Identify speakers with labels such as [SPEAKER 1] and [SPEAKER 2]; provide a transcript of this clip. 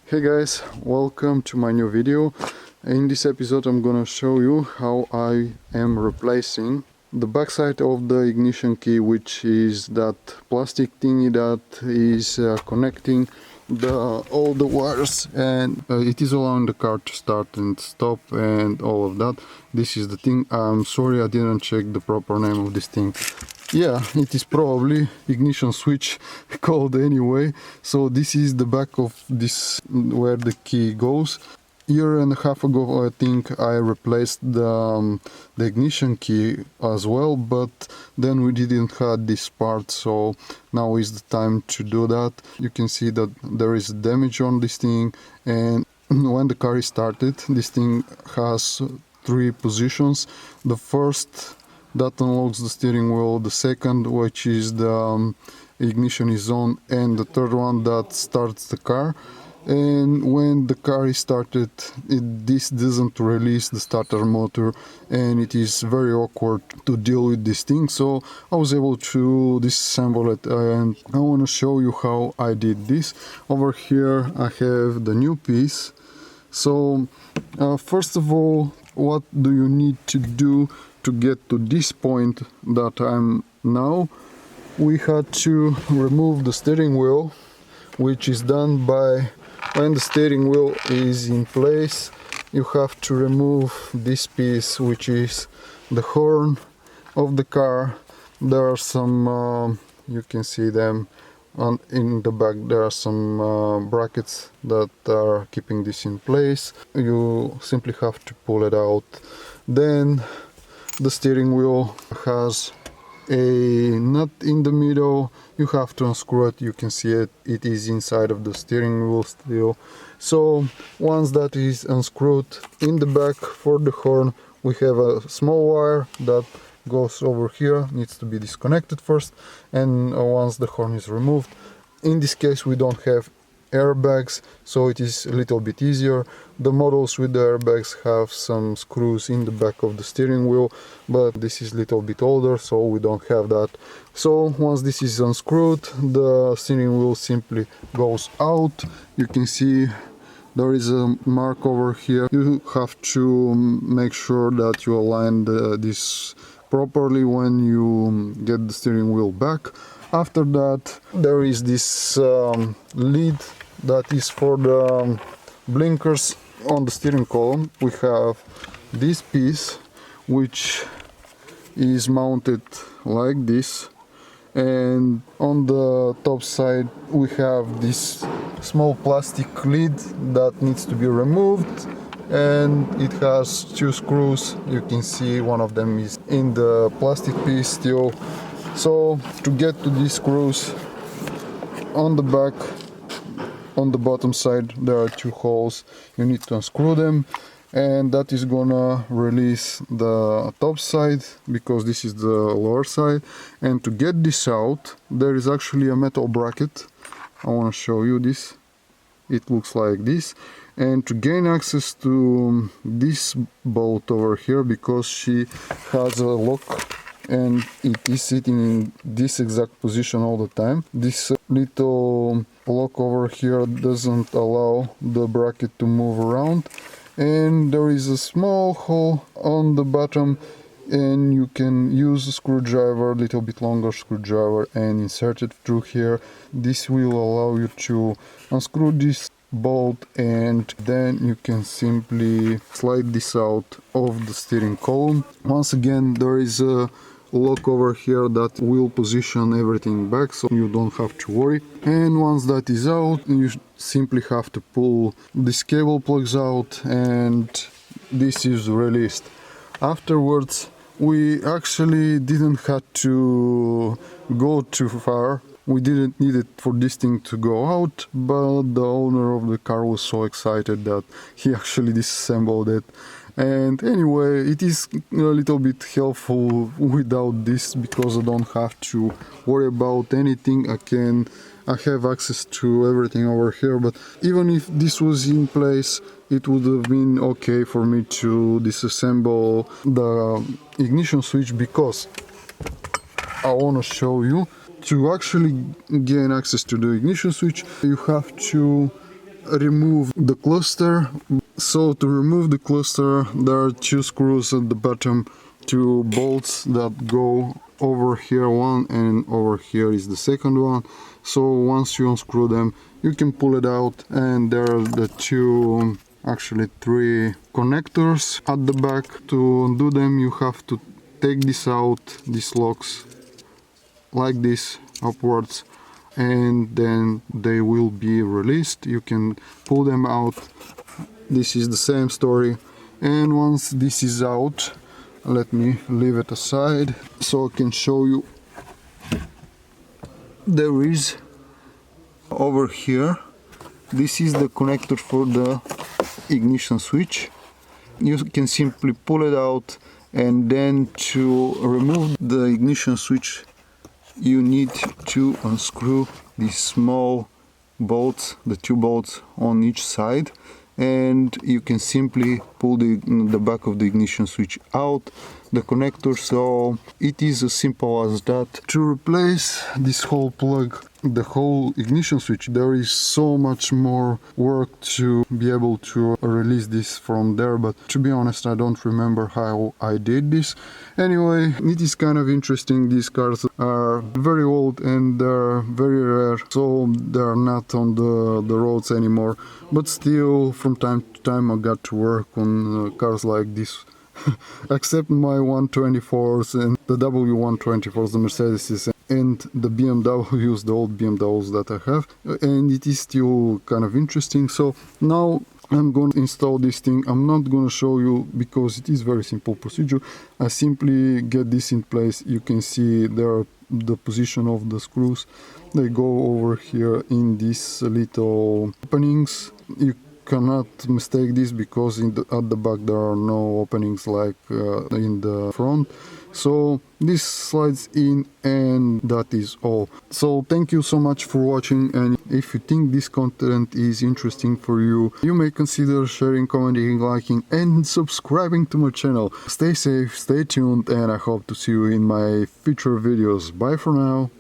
[SPEAKER 1] Hey guys, welcome to my new video. In this episode I'm gonna show you how I am replacing the backside of the ignition key, which is that plastic thingy that is connecting all the wires, and it is allowing the car to start and stop and all of that. This is the thing. I'm sorry I didn't check the proper name of this thing. Yeah, it is probably ignition switch called anyway. So this is the back of this where the key goes. Year and a half ago I think I replaced the ignition key as well, but then we didn't have this part, so now is the time to do that. You can see that there is damage on this thing, and when the car is started, this thing has three positions. The first that unlocks the steering wheel, the second which is the ignition is on, and the third one that starts the car. And when the car is started, this doesn't release the starter motor, and it is very awkward to deal with this thing. So I was able to disassemble it, and I want to show you how I did this. Over here I have the new piece. So first of all, what do you need to do to get to this point that I'm now? We had to remove the steering wheel, which is done by when the steering wheel is in place. You have to remove this piece, which is the horn of the car. There are some you can see them in the back. There are some brackets that are keeping this in place. You simply have to pull it out. Then the steering wheel has a nut in the middle. You have to unscrew it. You can see it is inside of the steering wheel still. So once that is unscrewed, in the back for the horn we have a small wire that goes over here, needs to be disconnected first, and once the horn is removed, in this case we don't have airbags, so it is a little bit easier. The models with the airbags have some screws in the back of the steering wheel, but this is a little bit older, so we don't have that. So once this is unscrewed, the steering wheel simply goes out. You can see there is a mark over here. You have to make sure that you align this properly when you get the steering wheel back. After that, there is this lid that is for the blinkers on the steering column. We have this piece which is mounted like this, and on the top side we have this small plastic lid that needs to be removed, and it has two screws. You can see one of them is in the plastic piece still. So to get to these screws on the back, on the bottom side, there are two holes. You need to unscrew them, and that is gonna release the top side because this is the lower side. And to get this out, there is actually a metal bracket. I want to show you this. It looks like this. And to gain access to this bolt over here, because she has a lock and it is sitting in this exact position all the time, this little lock over here doesn't allow the bracket to move around, and there is a small hole on the bottom, and you can use a screwdriver, a little bit longer screwdriver, and insert it through here. This will allow you to unscrew this bolt, and then you can simply slide this out of the steering column. Once again, there is a lock over here that will position everything back, so you don't have to worry. And once that is out, you simply have to pull this cable plugs out, and this is released. Afterwards, we actually didn't have to go too far. We didn't need it for this thing to go out, but the owner of the car was so excited that he actually disassembled it. And anyway, it is a little bit helpful without this, because I don't have to worry about anything. I have access to everything over here, but even if this was in place, it would have been okay for me to disassemble the ignition switch, because I want to show you. To actually gain access to the ignition switch, you have to remove the cluster. So to remove the cluster, there are two screws at the bottom, two bolts that go over here, one, and over here is the second one. So once you unscrew them, you can pull it out, and there are the two, actually three connectors at the back. To undo them, you have to take this out, these locks, like this, upwards, and then they will be released. You can pull them out. This is the same story. And once this is out, let me leave it aside so I can show you. There is over here, this is the connector for the ignition switch. You can simply pull it out, and then to remove the ignition switch you need to unscrew these small bolts, the two bolts on each side, and you can simply pull the back of the ignition switch out, the connector. So it is as simple as that. To replace this whole plug, the whole ignition switch, there is so much more work to be able to release this from there, but to be honest, I don't remember how I did this. Anyway, it is kind of interesting. These cars are very old and they're very rare, so they're not on the roads anymore, but still from time to time I got to work on cars like this. Except my 124s and the W124s, the Mercedes and the BMWs, the old BMWs that I have, and it is still kind of interesting. So now I'm going to install this thing. I'm not going to show you because it is very simple procedure. I simply get this in place. You can see there the position of the screws. They go over here in these little openings. You cannot mistake this because at the back there are no openings like in the front. So this slides in, and that is all. So thank you so much for watching, and if you think this content is interesting for you, you may consider sharing, commenting, liking and subscribing to my channel. Stay safe, stay tuned, and I hope to see you in my future videos. Bye for now.